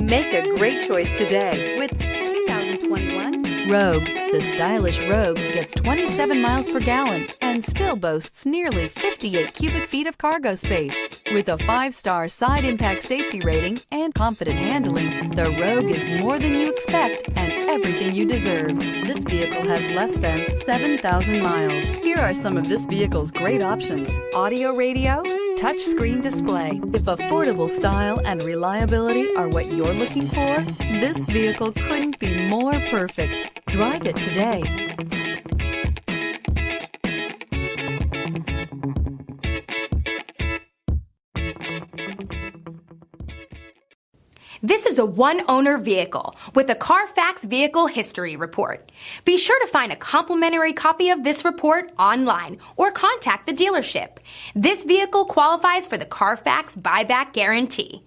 Make a great choice today with 2021 Rogue. The stylish Rogue gets 27 miles per gallon and still boasts nearly 58 cubic feet of cargo space. With a 5-star side impact safety rating and confident handling, the Rogue is more than you expect and everything you deserve. This vehicle has less than 7,000 miles. Here are some of this vehicle's great options: audio radio, touchscreen display. If affordable style and reliability are what you're looking for, this vehicle couldn't be more perfect. Drive it today. This is a one-owner vehicle with a Carfax Vehicle History Report. Be sure to find a complimentary copy of this report online or contact the dealership. This vehicle qualifies for the Carfax Buyback Guarantee.